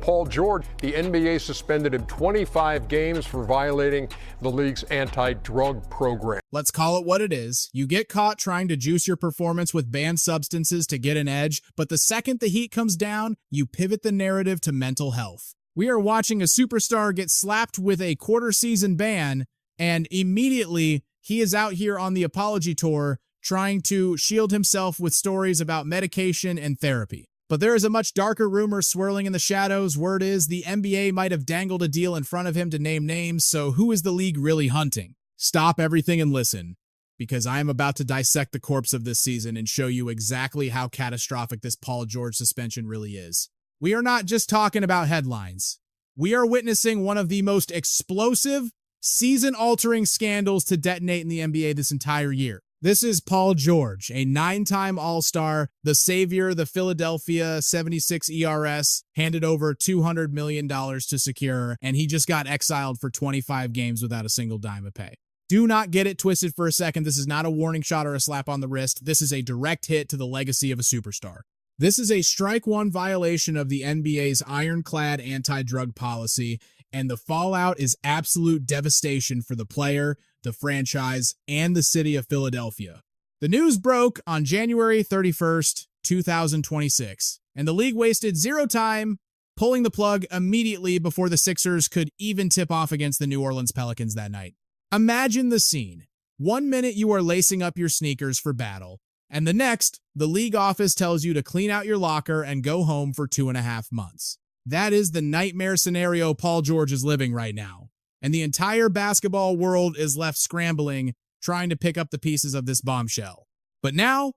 Paul George. The NBA suspended him 25 games for violating the league's anti-drug program. Let's call it what it is. You get caught trying to juice your performance with banned substances to get an edge, but the second the heat comes down, you pivot the narrative to mental health. We are watching a superstar get slapped with a quarter-season ban, and immediately he is out here on the apology tour trying to shield himself with stories about medication and therapy. But there is a much darker rumor swirling in the shadows. Word is the NBA might have dangled a deal in front of him to name names, so who is the league really hunting? Stop everything and listen, because I am about to dissect the corpse of this season and show you exactly how catastrophic this Paul George suspension really is. We are not just talking about headlines. We are witnessing one of the most explosive, season-altering scandals to detonate in the NBA this entire year. This is Paul George, a 9-time All-Star, the savior the Philadelphia 76 ERS handed over $200 million to secure, and he just got exiled for 25 games without a single dime of pay. Do not get it twisted for a second. This is not a warning shot or a slap on the wrist. This is a direct hit to the legacy of a superstar. This is a strike one violation of the NBA's ironclad anti-drug policy, and the fallout is absolute devastation for the player, the franchise, and the city of Philadelphia. The news broke on January 31st, 2026, and the league wasted zero time pulling the plug immediately before the Sixers could even tip off against the New Orleans Pelicans that night. Imagine the scene. 1 minute you are lacing up your sneakers for battle, and the next, the league office tells you to clean out your locker and go home for 2.5 months. That is the nightmare scenario Paul George is living right now. And the entire basketball world is left scrambling, trying to pick up the pieces of this bombshell. But now,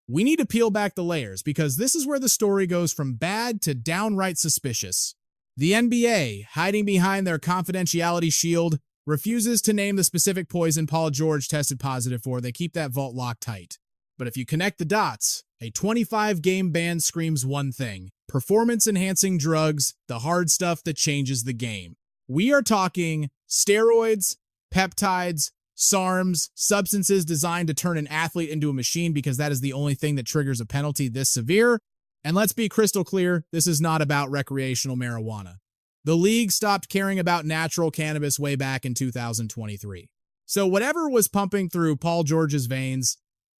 we need to peel back the layers, because this is where the story goes from bad to downright suspicious. The NBA, hiding behind their confidentiality shield, refuses to name the specific poison Paul George tested positive for. They keep that vault locked tight. But if you connect the dots, a 25-game ban screams one thing: performance-enhancing drugs, the hard stuff that changes the game. We are talking steroids, peptides, SARMs, substances designed to turn an athlete into a machine, because that is the only thing that triggers a penalty this severe. And let's be crystal clear, this is not about recreational marijuana. The league stopped caring about natural cannabis way back in 2023. So whatever was pumping through Paul George's veins,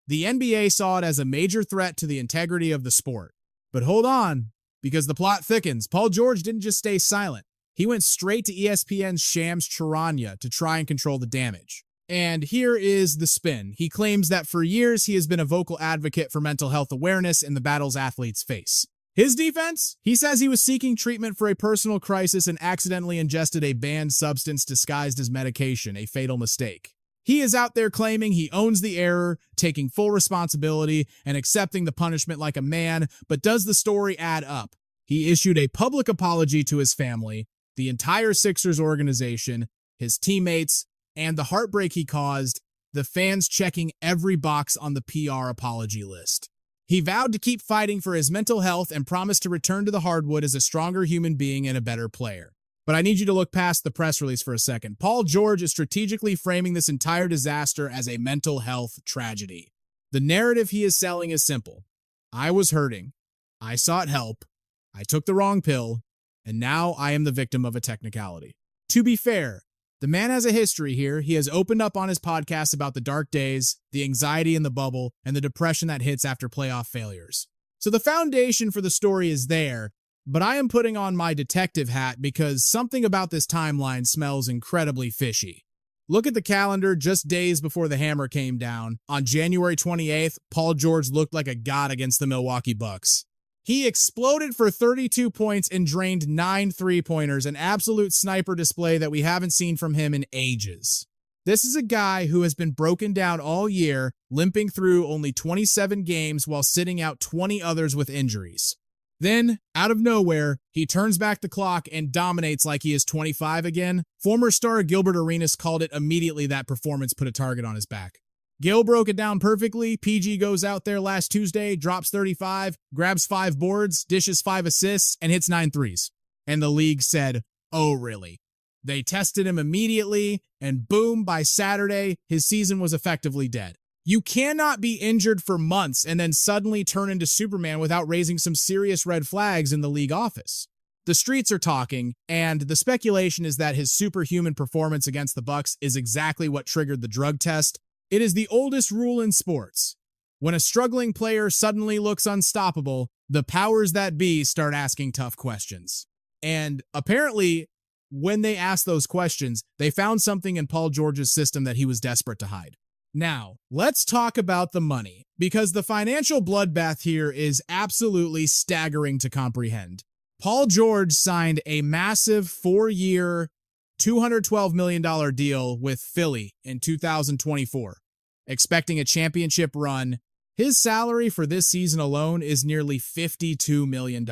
the NBA saw it as a major threat to the integrity of the sport. But hold on, because the plot thickens. Paul George didn't just stay silent. He went straight to ESPN's Shams Charania to try and control the damage. And here is the spin. He claims that for years he has been a vocal advocate for mental health awareness in the battles athletes face. His defense? He says he was seeking treatment for a personal crisis and accidentally ingested a banned substance disguised as medication, a fatal mistake. He is out there claiming he owns the error, taking full responsibility, and accepting the punishment like a man, but does the story add up? He issued a public apology to his family, the entire Sixers organization, his teammates, and the heartbreak he caused, the fans checking every box on the PR apology list. He vowed to keep fighting for his mental health and promised to return to the hardwood as a stronger human being and a better player. But I need you to look past the press release for a second. Paul George is strategically framing this entire disaster as a mental health tragedy. The narrative he is selling is simple. I was hurting. I sought help. I took the wrong pill. And now I am the victim of a technicality. To be fair, the man has a history here. He has opened up on his podcast about the dark days, the anxiety in the bubble, and the depression that hits after playoff failures. So the foundation for the story is there, but I am putting on my detective hat because something about this timeline smells incredibly fishy. Look at the calendar just days before the hammer came down. On January 28th, Paul George looked like a god against the Milwaukee Bucks. He exploded for 32 points and drained 9 three-pointers, an absolute sniper display that we haven't seen from him in ages. This is a guy who has been broken down all year, limping through only 27 games while sitting out 20 others with injuries. Then, out of nowhere, he turns back the clock and dominates like he is 25 again. Former star Gilbert Arenas called it immediately that performance put a target on his back. Gil broke it down perfectly. PG goes out there last Tuesday, drops 35, grabs 5 boards, dishes 5 assists, and hits 9 threes. And the league said, oh, really? They tested him immediately, and boom, by Saturday, his season was effectively dead. You cannot be injured for months and then suddenly turn into Superman without raising some serious red flags in the league office. The streets are talking, and the speculation is that his superhuman performance against the Bucks is exactly what triggered the drug test. It is the oldest rule in sports. When a struggling player suddenly looks unstoppable, the powers that be start asking tough questions. And apparently, when they asked those questions, they found something in Paul George's system that he was desperate to hide. Now, let's talk about the money, because the financial bloodbath here is absolutely staggering to comprehend. Paul George signed a massive 4-year, $212 million deal with Philly in 2024, expecting a championship run. His salary for this season alone is nearly $52 million,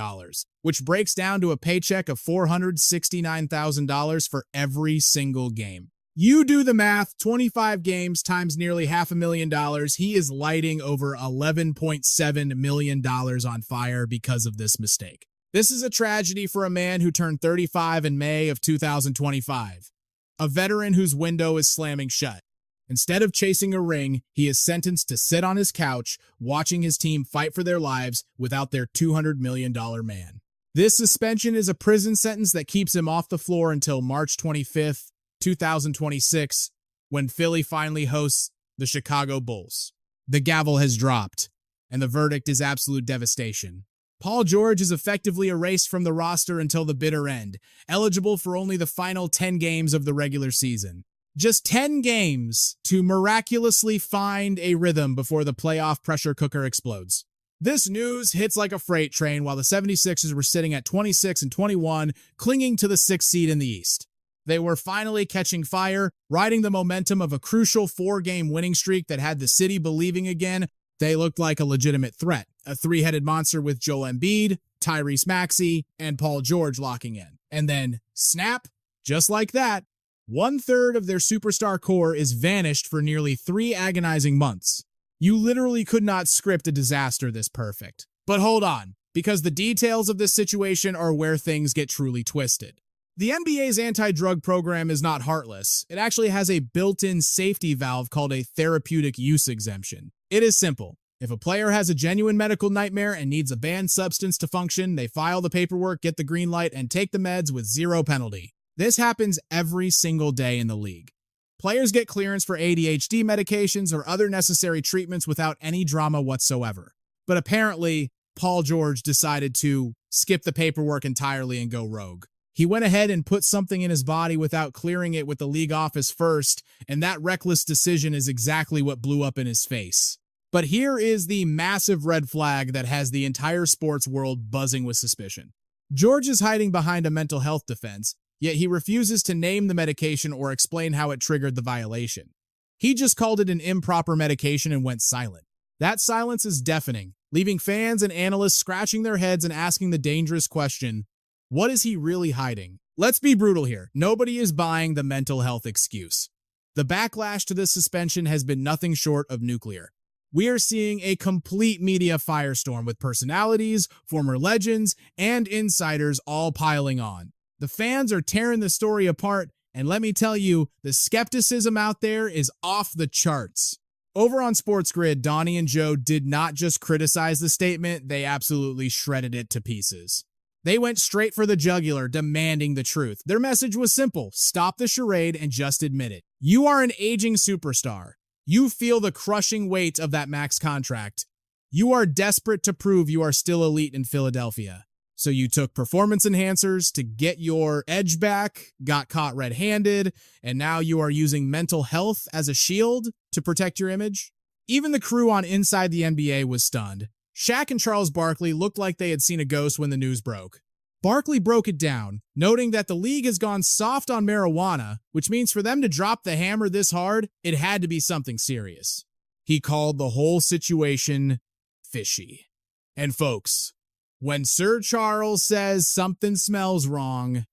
which breaks down to a paycheck of $469,000 for every single game. You do the math, 25 games times nearly $500,000. He is lighting over $11.7 million on fire because of this mistake. This is a tragedy for a man who turned 35 in May of 2025, a veteran whose window is slamming shut. Instead of chasing a ring, he is sentenced to sit on his couch, watching his team fight for their lives without their $200 million man. This suspension is a prison sentence that keeps him off the floor until March 25th, 2026, when Philly finally hosts the Chicago Bulls. The gavel has dropped, and the verdict is absolute devastation. Paul George is effectively erased from the roster until the bitter end, eligible for only the final 10 games of the regular season. Just 10 games to miraculously find a rhythm before the playoff pressure cooker explodes. This news hits like a freight train while the 76ers were sitting at 26-21, clinging to the 6th seed in the East. They were finally catching fire, riding the momentum of a crucial 4-game winning streak that had the city believing again. They looked like a legitimate threat, a three-headed monster with Joel Embiid, Tyrese Maxey, and Paul George locking in. And then, snap, just like that, 1/3 of their superstar core is vanished for nearly 3 agonizing months. You literally could not script a disaster this perfect. But hold on, because the details of this situation are where things get truly twisted. The NBA's anti-drug program is not heartless. It actually has a built-in safety valve called a therapeutic use exemption. It is simple. If a player has a genuine medical nightmare and needs a banned substance to function, they file the paperwork, get the green light, and take the meds with 0 penalty. This happens every single day in the league. Players get clearance for ADHD medications or other necessary treatments without any drama whatsoever. But apparently, Paul George decided to skip the paperwork entirely and go rogue. He went ahead and put something in his body without clearing it with the league office first, and that reckless decision is exactly what blew up in his face. But here is the massive red flag that has the entire sports world buzzing with suspicion. George is hiding behind a mental health defense, yet he refuses to name the medication or explain how it triggered the violation. He just called it an improper medication and went silent. That silence is deafening, leaving fans and analysts scratching their heads and asking the dangerous question, what is he really hiding? Let's be brutal here. Nobody is buying the mental health excuse. The backlash to this suspension has been nothing short of nuclear. We are seeing a complete media firestorm with personalities, former legends, and insiders all piling on. The fans are tearing the story apart, and let me tell you, the skepticism out there is off the charts. Over on Sports Grid, Donnie and Joe did not just criticize the statement, they absolutely shredded it to pieces. They went straight for the jugular, demanding the truth. Their message was simple: stop the charade and just admit it. You are an aging superstar. You feel the crushing weight of that max contract. You are desperate to prove you are still elite in Philadelphia. So you took performance enhancers to get your edge back, got caught red-handed, and now you are using mental health as a shield to protect your image? Even the crew on Inside the NBA was stunned. Shaq and Charles Barkley looked like they had seen a ghost when the news broke. Barkley broke it down, noting that the league has gone soft on marijuana, which means for them to drop the hammer this hard, it had to be something serious. He called the whole situation fishy. And folks, when Sir Charles says something smells wrong,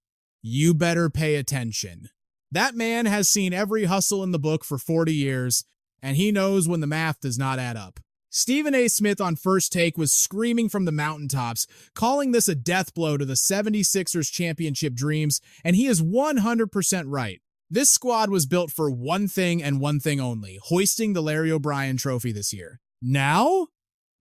you better pay attention. That man has seen every hustle in the book for 40 years, and he knows when the math does not add up. Stephen A. Smith on First Take was screaming from the mountaintops, calling this a death blow to the 76ers championship dreams, and he is 100% right. This squad was built for one thing and one thing only: hoisting the Larry O'Brien trophy this year. Now,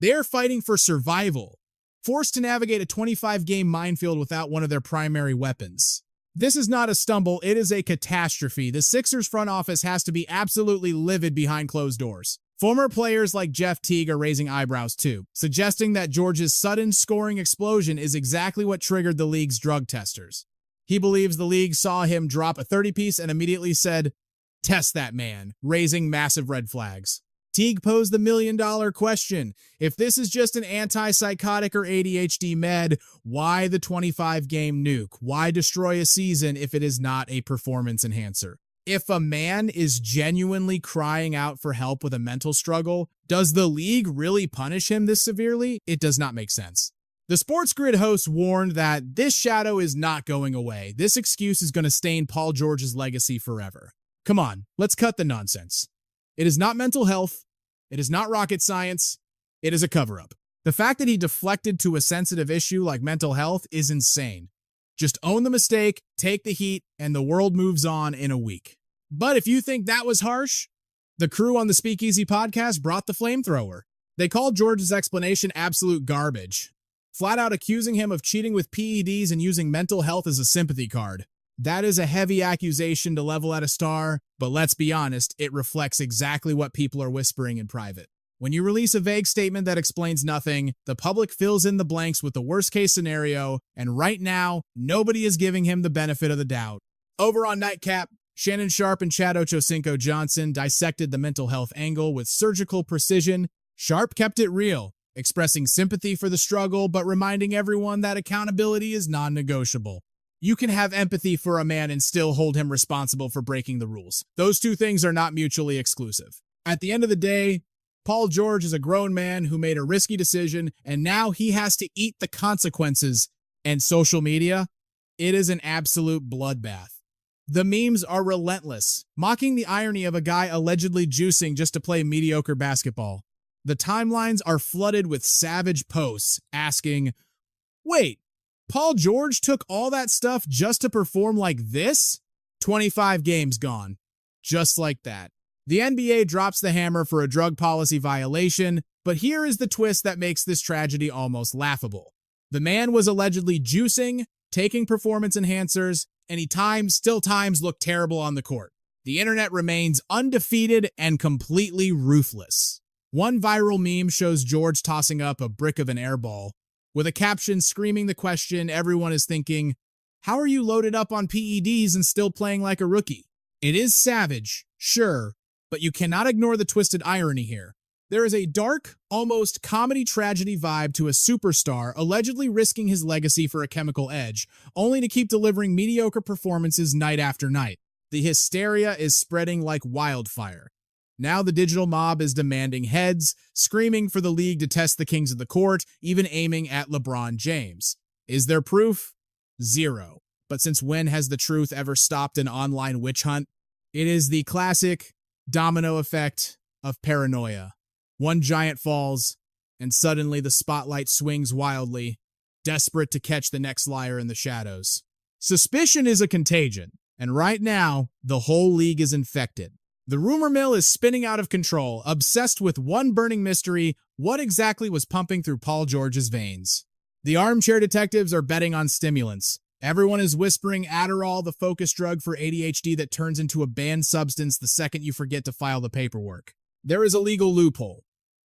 they're fighting for survival. forced to navigate a 25-game minefield without one of their primary weapons. This is not a stumble, it is a catastrophe. The Sixers front office has to be absolutely livid behind closed doors. Former players like Jeff Teague are raising eyebrows too, suggesting that George's sudden scoring explosion is exactly what triggered the league's drug testers. He believes the league saw him drop a 30-piece and immediately said, "Test that man," raising massive red flags. Teague posed the million-dollar question. If this is just an antipsychotic or ADHD med, why the 25-game nuke? Why destroy a season if it is not a performance enhancer? If a man is genuinely crying out for help with a mental struggle, does the league really punish him this severely? It does not make sense. The Sports Grid host warned that this shadow is not going away. This excuse is going to stain Paul George's legacy forever. Come on, let's cut the nonsense. It is not mental health. It is not rocket science. It is a cover-up. The fact that he deflected to a sensitive issue like mental health is insane. Just own the mistake, take the heat, and the world moves on in a week. But if you think that was harsh, the crew on the Speakeasy podcast brought the flamethrower. They called George's explanation absolute garbage, flat out accusing him of cheating with PEDs and using mental health as a sympathy card. That is a heavy accusation to level at a star, but let's be honest, it reflects exactly what people are whispering in private. When you release a vague statement that explains nothing, the public fills in the blanks with the worst-case scenario, and right now, nobody is giving him the benefit of the doubt. Over on Nightcap, Shannon Sharp and Chad Ochocinco Johnson dissected the mental health angle with surgical precision. Sharp kept it real, expressing sympathy for the struggle, but reminding everyone that accountability is non-negotiable. You can have empathy for a man and still hold him responsible for breaking the rules. Those two things are not mutually exclusive. At the end of the day, Paul George is a grown man who made a risky decision, and now he has to eat the consequences. And social media, it is an absolute bloodbath. The memes are relentless, mocking the irony of a guy allegedly juicing just to play mediocre basketball. The timelines are flooded with savage posts asking, "Wait, Paul George took all that stuff just to perform like this?" 25 games gone. Just like that. The NBA drops the hammer for a drug policy violation, but here is the twist that makes this tragedy almost laughable. The man was allegedly juicing, taking performance enhancers, and he still looked terrible on the court. The internet remains undefeated and completely ruthless. One viral meme shows George tossing up a brick of an airball, with a caption screaming the question everyone is thinking, how are you loaded up on PEDs and still playing like a rookie? It is savage, sure, but you cannot ignore the twisted irony here. There is a dark, almost comedy tragedy vibe to a superstar allegedly risking his legacy for a chemical edge, only to keep delivering mediocre performances night after night. The hysteria is spreading like wildfire. Now the digital mob is demanding heads, screaming for the league to test the kings of the court, even aiming at LeBron James. Is there proof? Zero. But since when has the truth ever stopped an online witch hunt? It is the classic domino effect of paranoia. One giant falls, and suddenly the spotlight swings wildly, desperate to catch the next liar in the shadows. Suspicion is a contagion, and right now, the whole league is infected. The rumor mill is spinning out of control, obsessed with one burning mystery: what exactly was pumping through Paul George's veins? The armchair detectives are betting on stimulants. Everyone is whispering Adderall, the focus drug for ADHD that turns into a banned substance the second you forget to file the paperwork. There is a legal loophole,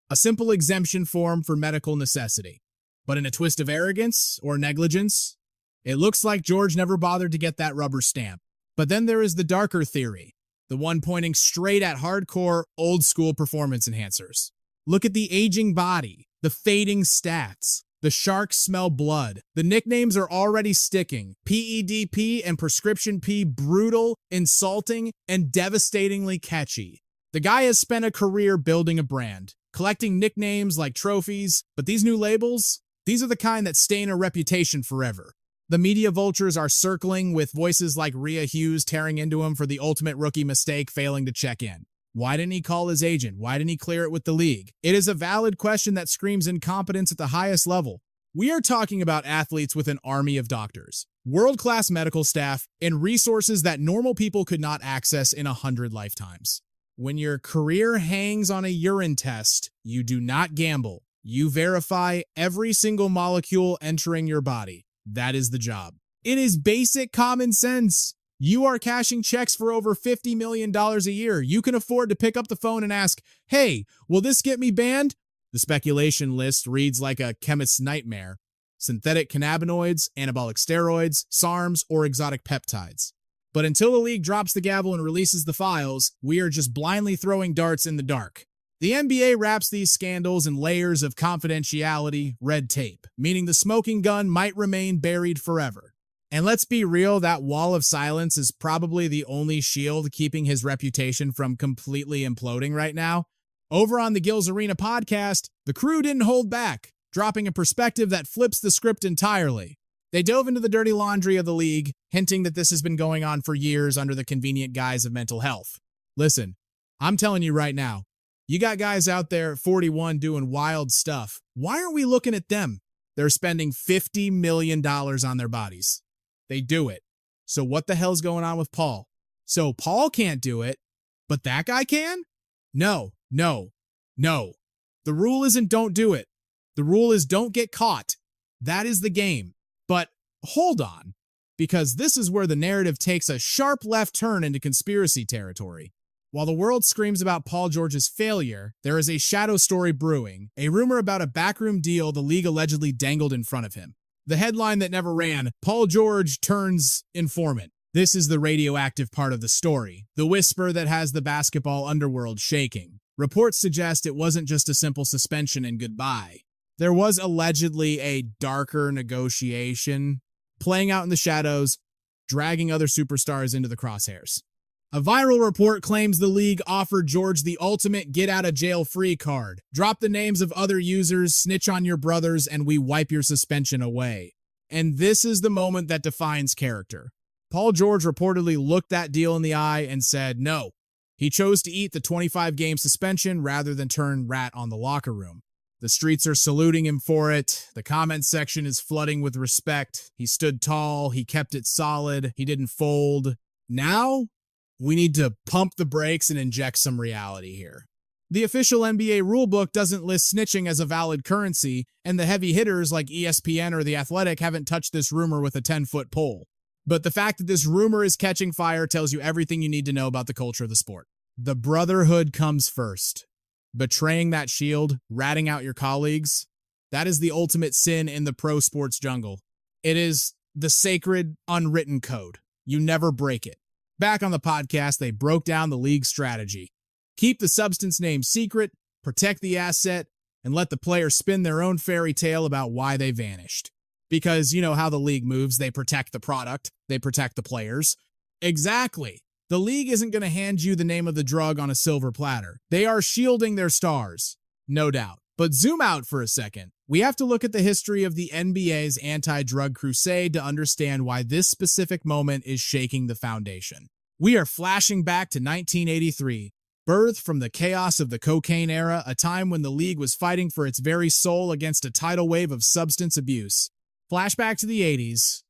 a simple exemption form for medical necessity. But in a twist of arrogance or negligence, it looks like George never bothered to get that rubber stamp. But then there is the darker theory, the one pointing straight at hardcore, old-school performance enhancers. Look at the aging body, the fading stats. The sharks smell blood. The nicknames are already sticking. PEDP and Prescription P, brutal, insulting, and devastatingly catchy. The guy has spent a career building a brand, collecting nicknames like trophies, but these new labels, these are the kind that stain a reputation forever. The media vultures are circling with voices like Rhea Hughes tearing into him for the ultimate rookie mistake, failing to check in. Why didn't he call his agent? Why didn't he clear it with the league? It is a valid question that screams incompetence at the highest level. We are talking about athletes with an army of doctors, world-class medical staff, and resources that normal people could not access in 100 lifetimes. When your career hangs on a urine test, you do not gamble. You verify every single molecule entering your body. That is the job. It is basic common sense. You are cashing checks for over $50 million a year. You can afford to pick up the phone and ask, hey, will this get me banned? The speculation list reads like a chemist's nightmare. Synthetic cannabinoids, anabolic steroids, SARMs, or exotic peptides. But until the league drops the gavel and releases the files, we are just blindly throwing darts in the dark. The NBA wraps these scandals in layers of confidentiality, red tape, meaning the smoking gun might remain buried forever. And let's be real, that wall of silence is probably the only shield keeping his reputation from completely imploding right now. Over on the Gills Arena podcast, the crew didn't hold back, dropping a perspective that flips the script entirely. They dove into the dirty laundry of the league, hinting that this has been going on for years under the convenient guise of mental health. Listen, I'm telling you right now, you got guys out there at 41 doing wild stuff. Why aren't we looking at them? They're spending $50 million on their bodies. They do it. So what the hell's going on with Paul? So Paul can't do it, but that guy can? No. The rule isn't don't do it. The rule is don't get caught. That is the game. But hold on, because this is where the narrative takes a sharp left turn into conspiracy territory. While the world screams about Paul George's failure, there is a shadow story brewing, a rumor about a backroom deal the league allegedly dangled in front of him. The headline that never ran, Paul George turns informant. This is the radioactive part of the story, the whisper that has the basketball underworld shaking. Reports suggest it wasn't just a simple suspension and goodbye. There was allegedly a darker negotiation playing out in the shadows, dragging other superstars into the crosshairs. A viral report claims the league offered George the ultimate get-out-of-jail-free card. Drop the names of other users, snitch on your brothers, and we wipe your suspension away. And this is the moment that defines character. Paul George reportedly looked that deal in the eye and said no. He chose to eat the 25-game suspension rather than turn rat on the locker room. The streets are saluting him for it. The comments section is flooding with respect. He stood tall. He kept it solid. He didn't fold. Now, we need to pump the brakes and inject some reality here. The official NBA rulebook doesn't list snitching as a valid currency, and the heavy hitters like ESPN or The Athletic haven't touched this rumor with a 10-foot pole. But the fact that this rumor is catching fire tells you everything you need to know about the culture of the sport. The brotherhood comes first. Betraying that shield, ratting out your colleagues, that is the ultimate sin in the pro sports jungle. It is the sacred, unwritten code. You never break it. Back on the podcast, they broke down the league's strategy. Keep the substance name secret, protect the asset, and let the player spin their own fairy tale about why they vanished. Because you know how the league moves, they protect the product, they protect the players. Exactly. The league isn't going to hand you the name of the drug on a silver platter. They are shielding their stars, no doubt. But zoom out for a second. We have to look at the history of the NBA's anti-drug crusade to understand why this specific moment is shaking the foundation. We are flashing back to 1983, birthed from the chaos of the cocaine era, a time when the league was fighting for its very soul against a tidal wave of substance abuse. Flashback to the 80s.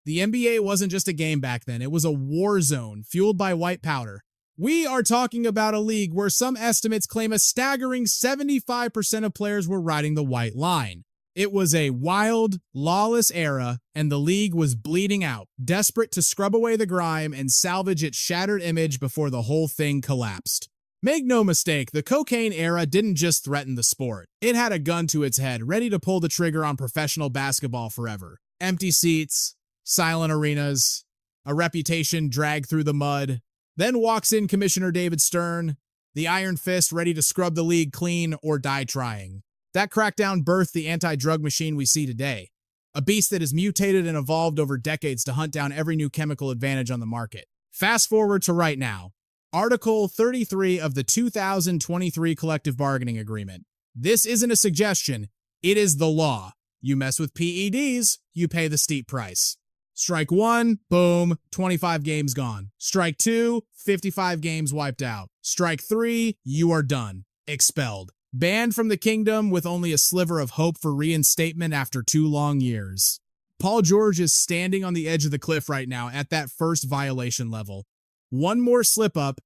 The NBA wasn't just a game back then, it was a war zone fueled by white powder. We are talking about a league where some estimates claim a staggering 75% of players were riding the white line. It was a wild, lawless era, and the league was bleeding out, desperate to scrub away the grime and salvage its shattered image before the whole thing collapsed. Make no mistake, the cocaine era didn't just threaten the sport. It had a gun to its head, ready to pull the trigger on professional basketball forever. Empty seats, silent arenas, a reputation dragged through the mud. Then walks in Commissioner David Stern, the iron fist ready to scrub the league clean or die trying. That crackdown birthed the anti-drug machine we see today, a beast that has mutated and evolved over decades to hunt down every new chemical advantage on the market. Fast forward to right now. Article 33 of the 2023 Collective Bargaining Agreement. This isn't a suggestion, it is the law. You mess with PEDs, you pay the steep price. Strike one, boom, 25 games gone. Strike two, 55 games wiped out. Strike three, you are done. Expelled. Banned from the kingdom with only a sliver of hope for reinstatement after 2 long years. Paul George is standing on the edge of the cliff right now at that first violation level. One more slip up,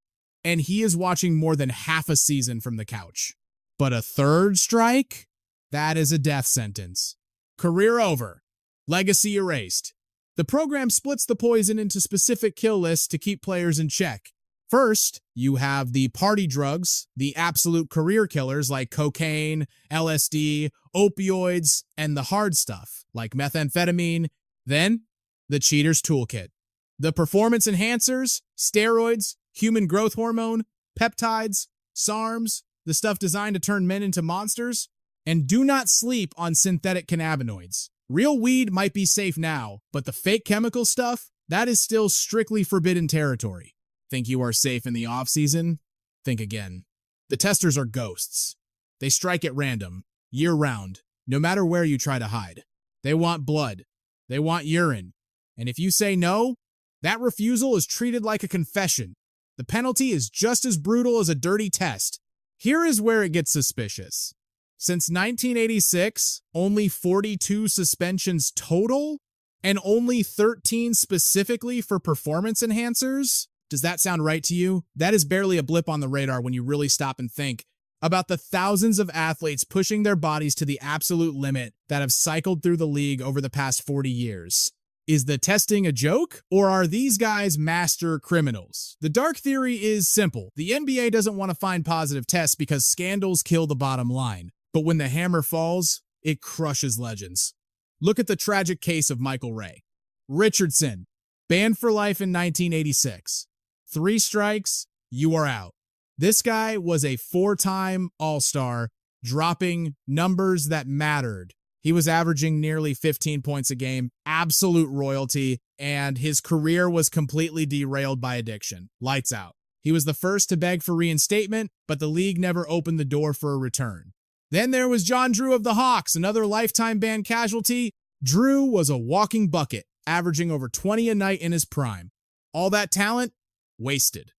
and he is watching more than half a season from the couch. But a third strike? That is a death sentence. Career over. Legacy erased. The program splits the poison into specific kill lists to keep players in check. First, you have the party drugs, the absolute career killers like cocaine, LSD, opioids, and the hard stuff like methamphetamine. Then, the cheater's toolkit. The performance enhancers, steroids, human growth hormone, peptides, SARMs, the stuff designed to turn men into monsters. And do not sleep on synthetic cannabinoids. Real weed might be safe now, but the fake chemical stuff, that is still strictly forbidden territory. Think you are safe in the off-season? Think again. The testers are ghosts. They strike at random, year-round, no matter where you try to hide. They want blood. They want urine. And if you say no, that refusal is treated like a confession. The penalty is just as brutal as a dirty test. Here is where it gets suspicious. Since 1986, only 42 suspensions total, and only 13 specifically for performance enhancers? Does that sound right to you? That is barely a blip on the radar when you really stop and think about the thousands of athletes pushing their bodies to the absolute limit that have cycled through the league over the past 40 years. Is the testing a joke, or are these guys master criminals? The dark theory is simple. The NBA doesn't want to find positive tests because scandals kill the bottom line. But when the hammer falls, it crushes legends. Look at the tragic case of Michael Ray. Richardson, banned for life in 1986. 3 strikes, you are out. This guy was a 4-time All-Star, dropping numbers that mattered. He was averaging nearly 15 points a game, absolute royalty, and his career was completely derailed by addiction. Lights out. He was the first to beg for reinstatement, but the league never opened the door for a return. Then there was John Drew of the Hawks, another lifetime ban casualty. Drew was a walking bucket, averaging over 20 a night in his prime. All that talent, wasted.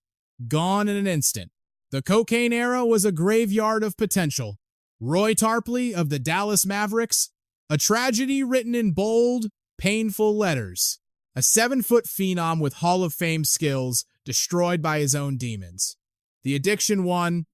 Gone in an instant. The cocaine era was a graveyard of potential. Roy Tarpley of the Dallas Mavericks, a tragedy written in bold, painful letters. A 7-foot phenom with Hall of Fame skills, destroyed by his own demons. The addiction won,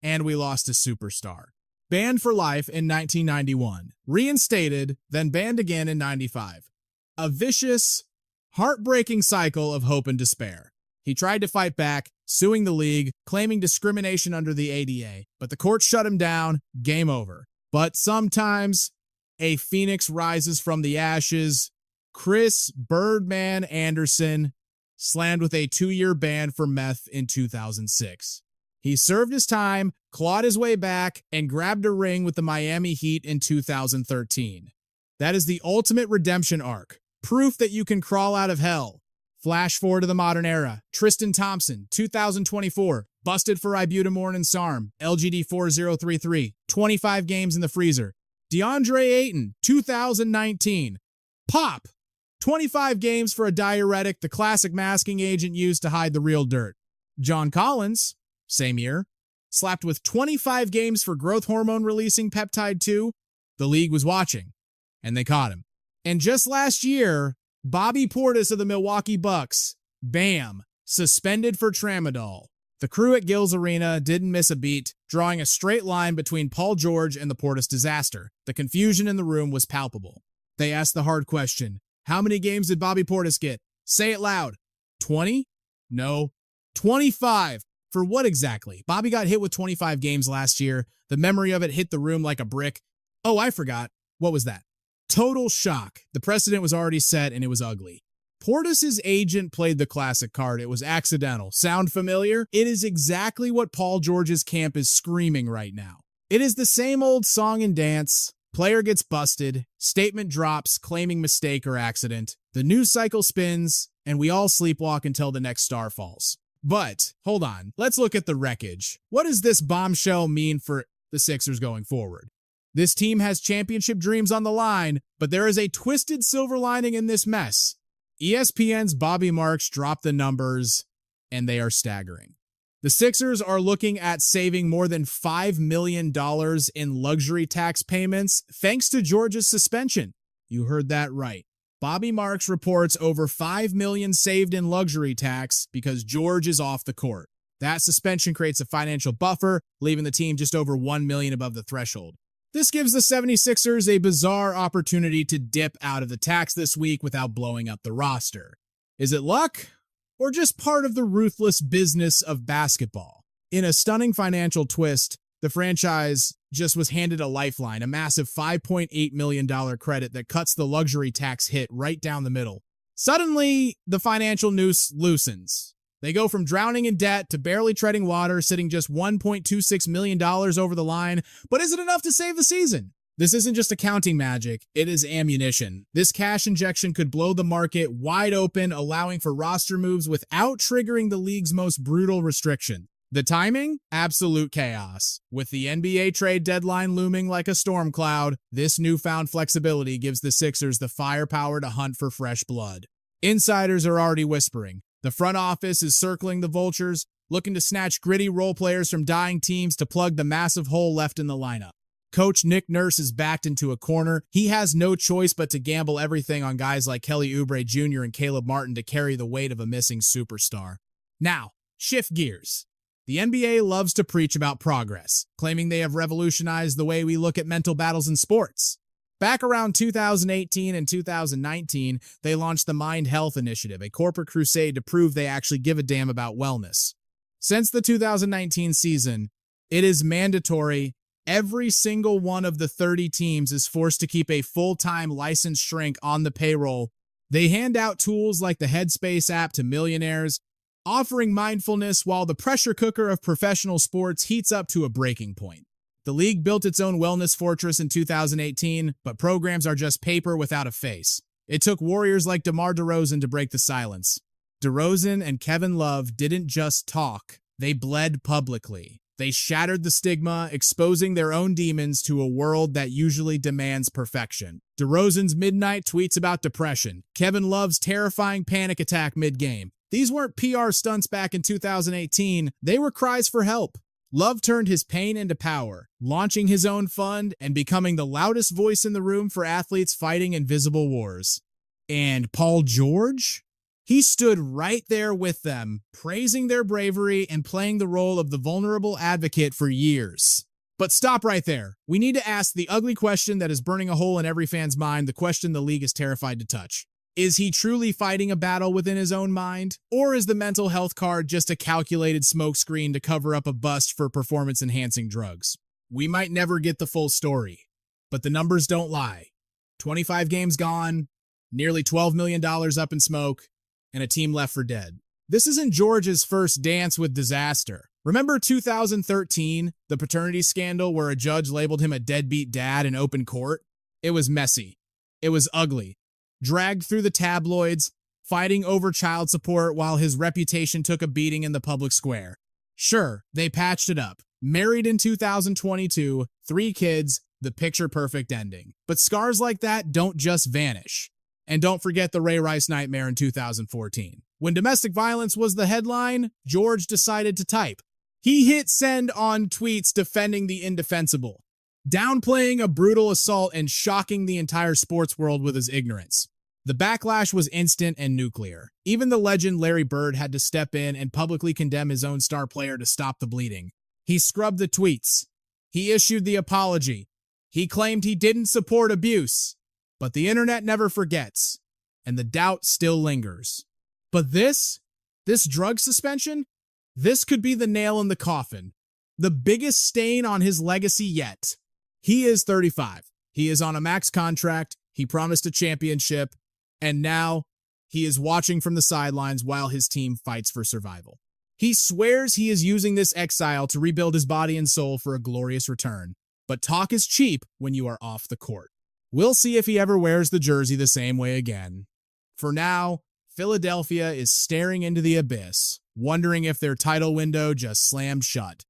and we lost a superstar. Banned for life in 1991, reinstated, then banned again in 95. A vicious, heartbreaking cycle of hope and despair. He tried to fight back, suing the league, claiming discrimination under the ADA, but the court shut him down, game over. But sometimes, a phoenix rises from the ashes. Chris Birdman Anderson slammed with a 2-year ban for meth in 2006. He served his time, clawed his way back, and grabbed a ring with the Miami Heat in 2013. That is the ultimate redemption arc. Proof that you can crawl out of hell. Flash forward to the modern era. Tristan Thompson, 2024, busted for ibutamoren and SARM, LGD 4033, 25 games in the freezer. DeAndre Ayton, 2019, pop, 25 games for a diuretic, the classic masking agent used to hide the real dirt. John Collins, same year, slapped with 25 games for growth hormone releasing peptide 2. The league was watching, and they caught him. And just last year, Bobby Portis of the Milwaukee Bucks, bam, suspended for tramadol. The crew at Gil's Arena didn't miss a beat, drawing a straight line between Paul George and the Portis disaster. The confusion in the room was palpable. They asked the hard question, how many games did Bobby Portis get? Say it loud. 20? No. 25. For what exactly? Bobby got hit with 25 games last year. The memory of it hit the room like a brick. Oh, I forgot. What was that? Total shock. The precedent was already set and it was ugly. Portis' agent played the classic card. It was accidental. Sound familiar? It is exactly what Paul George's camp is screaming right now. It is the same old song and dance. Player gets busted. Statement drops claiming mistake or accident. The news cycle spins and we all sleepwalk until the next star falls. But, hold on, let's look at the wreckage. What does this bombshell mean for the Sixers going forward? This team has championship dreams on the line, but there is a twisted silver lining in this mess. ESPN's Bobby Marks dropped the numbers, and they are staggering. The Sixers are looking at saving more than $5 million in luxury tax payments thanks to George's suspension. You heard that right. Bobby Marks reports over $5 million saved in luxury tax because George is off the court. That suspension creates a financial buffer, leaving the team just over $1 million above the threshold. This gives the 76ers a bizarre opportunity to dip out of the tax this week without blowing up the roster. Is it luck? Or just part of the ruthless business of basketball? In a stunning financial twist, the franchise just was handed a lifeline, a massive $5.8 million credit that cuts the luxury tax hit right down the middle. Suddenly, the financial noose loosens. They go from drowning in debt to barely treading water, sitting just $1.26 million over the line. But is it enough to save the season? This isn't just accounting magic, it is ammunition. This cash injection could blow the market wide open, allowing for roster moves without triggering the league's most brutal restriction. The timing? Absolute chaos. With the NBA trade deadline looming like a storm cloud, this newfound flexibility gives the Sixers the firepower to hunt for fresh blood. Insiders are already whispering. The front office is circling the vultures, looking to snatch gritty role players from dying teams to plug the massive hole left in the lineup. Coach Nick Nurse is backed into a corner. He has no choice but to gamble everything on guys like Kelly Oubre Jr. and Caleb Martin to carry the weight of a missing superstar. Now, shift gears. The NBA loves to preach about progress, claiming they have revolutionized the way we look at mental battles in sports. Back around 2018 and 2019, they launched the Mind Health Initiative, a corporate crusade to prove they actually give a damn about wellness. Since the 2019 season, it is mandatory. Every single one of the 30 teams is forced to keep a full-time licensed shrink on the payroll. They hand out tools like the Headspace app to millionaires, offering mindfulness while the pressure cooker of professional sports heats up to a breaking point. The league built its own wellness fortress in 2018, but programs are just paper without a face. It took warriors like DeMar DeRozan to break the silence. DeRozan and Kevin Love didn't just talk, they bled publicly. They shattered the stigma, exposing their own demons to a world that usually demands perfection. DeRozan's midnight tweets about depression. Kevin Love's terrifying panic attack mid-game. These weren't PR stunts back in 2018. They were cries for help. Love turned his pain into power, launching his own fund and becoming the loudest voice in the room for athletes fighting invisible wars. And Paul George? He stood right there with them, praising their bravery and playing the role of the vulnerable advocate for years. But stop right there. We need to ask the ugly question that is burning a hole in every fan's mind, the question the league is terrified to touch. Is he truly fighting a battle within his own mind? Or is the mental health card just a calculated smokescreen to cover up a bust for performance-enhancing drugs? We might never get the full story, but the numbers don't lie. 25 games gone, nearly $12 million up in smoke, and a team left for dead. This isn't George's first dance with disaster. Remember 2013, the paternity scandal where a judge labeled him a deadbeat dad in open court? It was messy. It was ugly. Dragged through the tabloids, fighting over child support while his reputation took a beating in the public square. Sure, they patched it up. Married in 2022, 3 kids, the picture-perfect ending. But scars like that don't just vanish. And don't forget the Ray Rice nightmare in 2014. When domestic violence was the headline, George decided to type. He hit send on tweets defending the indefensible, downplaying a brutal assault and shocking the entire sports world with his ignorance. The backlash was instant and nuclear. Even the legend Larry Bird had to step in and publicly condemn his own star player to stop the bleeding. He scrubbed the tweets. He issued the apology. He claimed he didn't support abuse. But the internet never forgets, and the doubt still lingers. But this drug suspension, this could be the nail in the coffin, the biggest stain on his legacy yet. He is 35. He is on a max contract. He promised a championship, and now he is watching from the sidelines while his team fights for survival. He swears he is using this exile to rebuild his body and soul for a glorious return. But talk is cheap when you are off the court. We'll see if he ever wears the jersey the same way again. For now, Philadelphia is staring into the abyss, wondering if their title window just slammed shut.